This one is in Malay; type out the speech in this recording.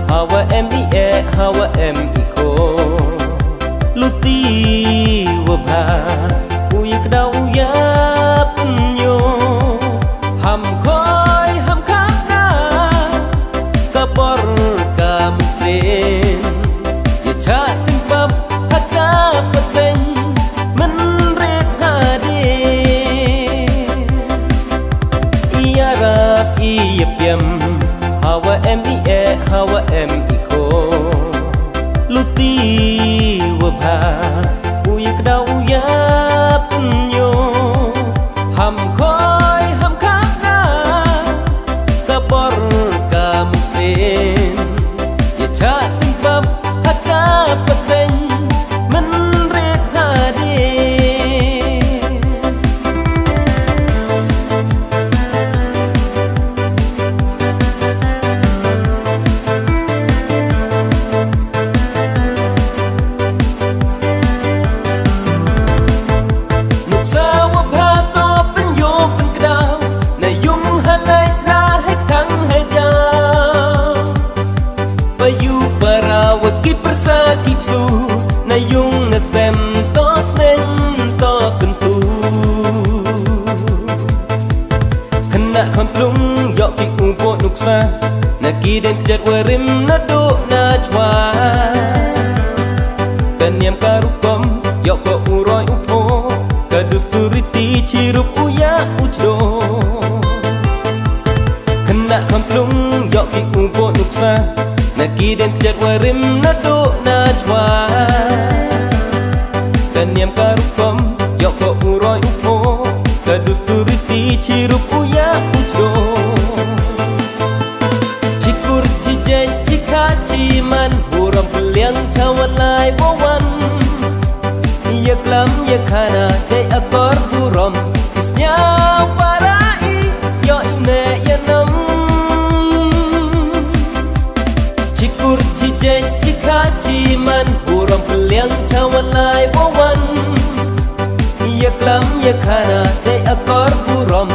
Hawa ME Hawa MIko Luti wabha Uyak dau yap nyo Ham khoi ham khana Kapor kamsin Ya cha timbab haka pateng Menrit hadir Iyara iyapyam Hawa ME Hawa MIko Luti wabha Uyak dau yap nyo Ham khoi ham khana Kapor kamsin Ya cha timbab haka pateng Menrit hadir Yung nasem to snen to kentu Kena kontlung yok ki upo nuksa Naki den tijat warim na do na chwa Kanyam karukom yok ko uroy upo Kadusturiti cirup uya ujdo Kena kontlung yok ki upo nuksa Naki den tijat warim na do na chwa Kanyam karukom yok ko uroy upo Kadusturiti cirup uya ujdo Cikur cijay cika ciman Buram peliang cawalai bawan Yak lam yak hana day akor buram Isnya warai yo ine yanam Cikur cijay cika ciman Buram peliang cawalai bawan Yak lam yak hana day akor buram